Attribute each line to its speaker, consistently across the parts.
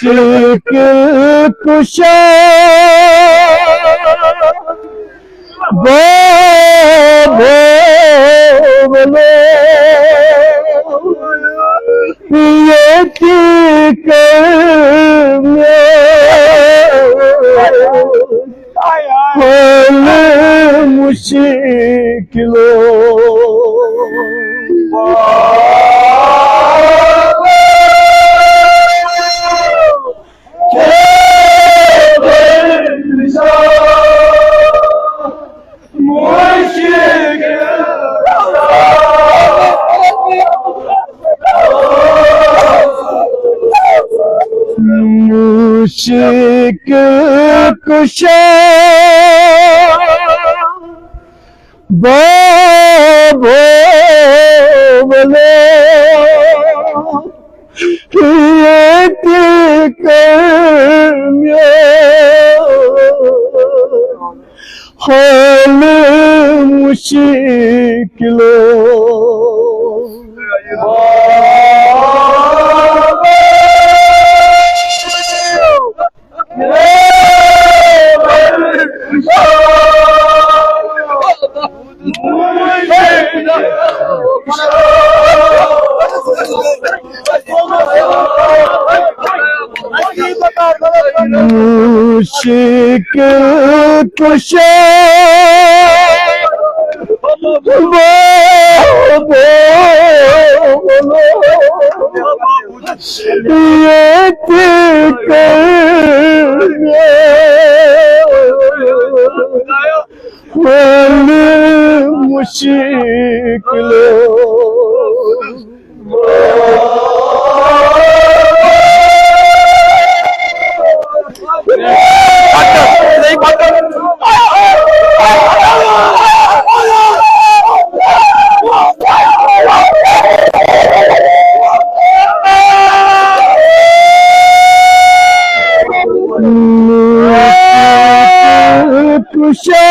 Speaker 1: मुश्किल कुशा बोलो ये मुश्किलों मुश्किल कुशा बोलो हाल मुश्किलों मुश्किल कुशा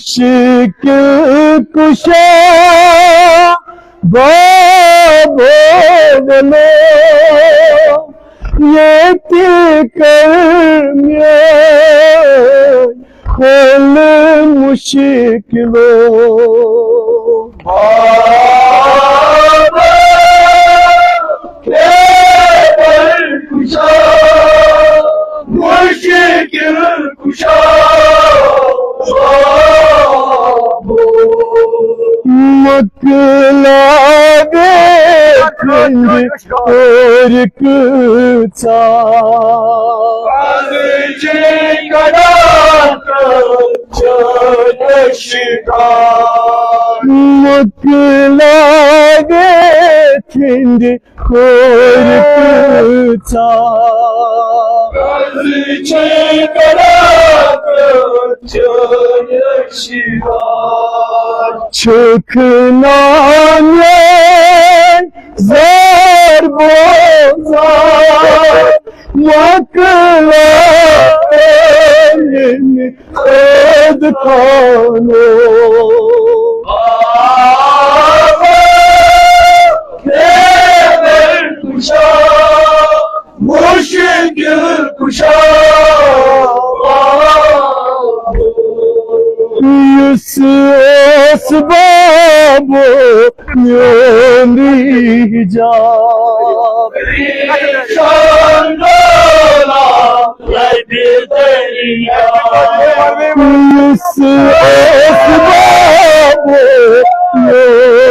Speaker 1: मुश्किल कुशा बोलो ये हाल मुश्किलों मुश्किल कुशा मकलागे और कुचा मकलागे थिंद और कुचा çökünen zar bozar yakılan edkanı kemer kuşa muşkil kuşa Yusuf yollayacağım Şandola Yusuf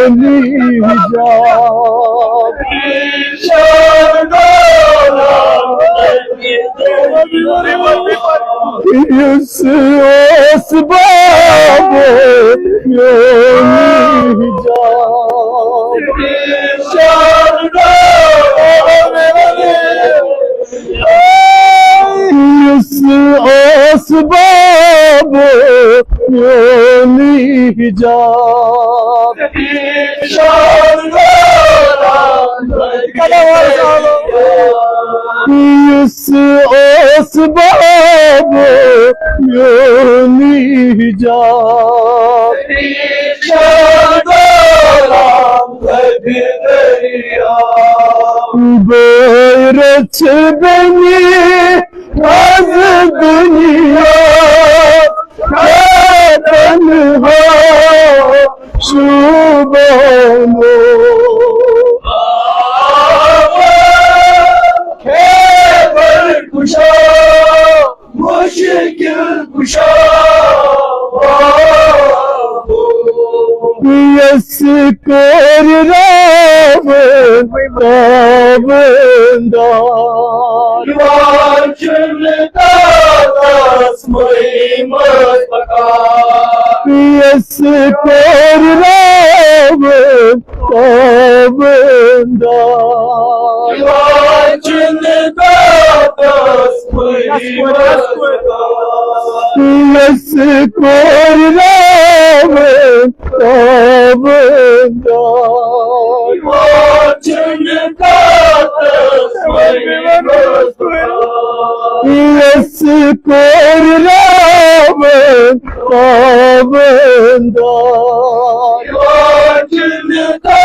Speaker 1: yollayacağım Şandola Yus asbab yoni Yus asbab yoni Yus asbab yoni Bayraç beni az dünya Tenha şu bana Keber kuşa Müşkil kuşa Yeskor Rabbin Rabbindan Var cümlede asmayımız bakar Yeskor Rabbin Rabbindan Var cümlede asmayımız bakar Yeskor Rabbin Rabbindan Var cümlede asmayımız bakar Yeskor Rabbin Rabbindan Var cümlede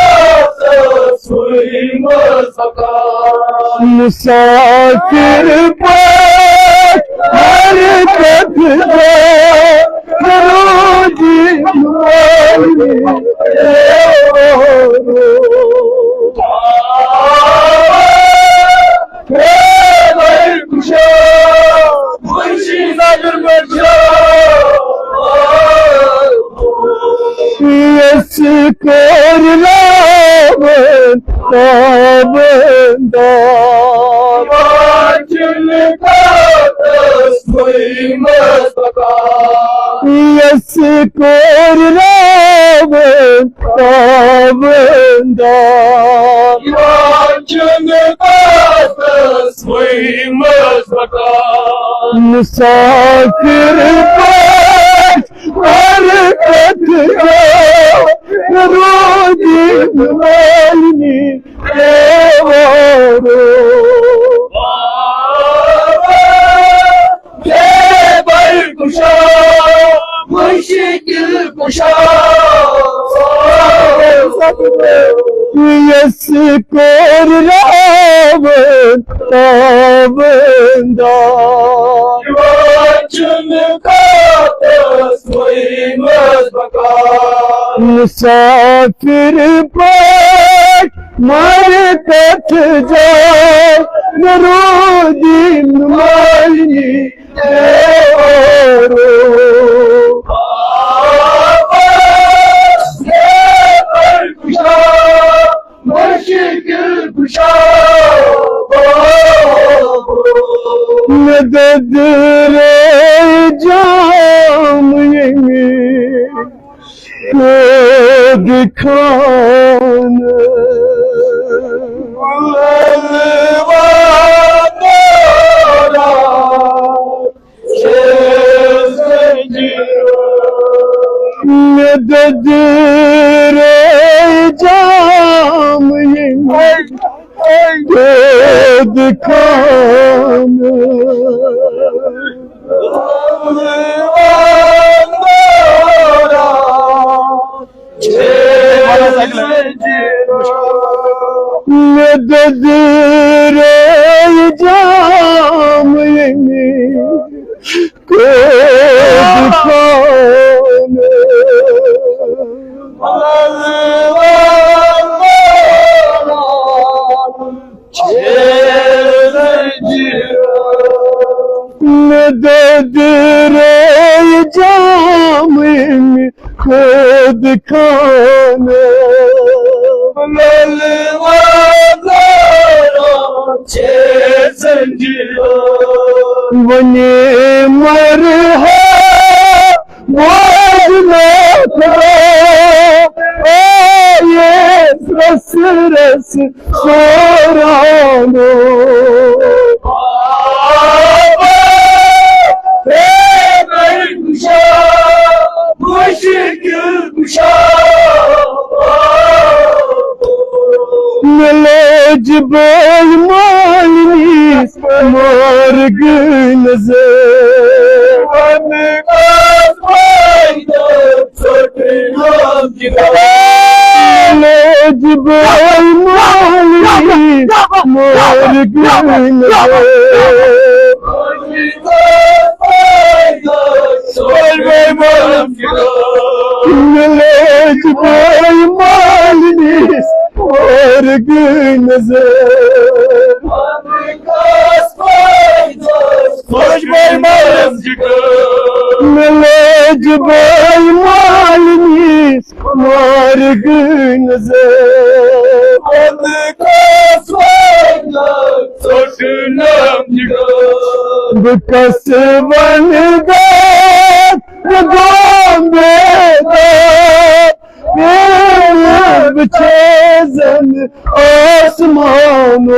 Speaker 1: asmayımız bakar Misafir bak hareketine Rudi mali Keber kuşa Müşkil kuşa Yeskor Rabbin Rabbindan Var cümlede asmayımız bakar Yeskor Rabbin Rabbindan Var cümlede asmayımız bakar Misafir bak hareketine Rudi mali Keber kuşa Müşkil kuşa Yeskor Rabbin Rabbindan Var cümlede asmayımız bakar Misafir bak marifetce Rudi mali Keber kuşa Müşkil kuşa Mededir ey cami-i Kıdkanı Mededir ey cami-i Kıdkanı Mededir ey cami-i Kıdkanı Mededir ey cami-i Kıdkanı Vani mar नजर जबाई माली मार्ग नजर जबाई माली मार्ग नजर जबाई माली मार्ग नजर बकस बन गए बिछे जन आसमानों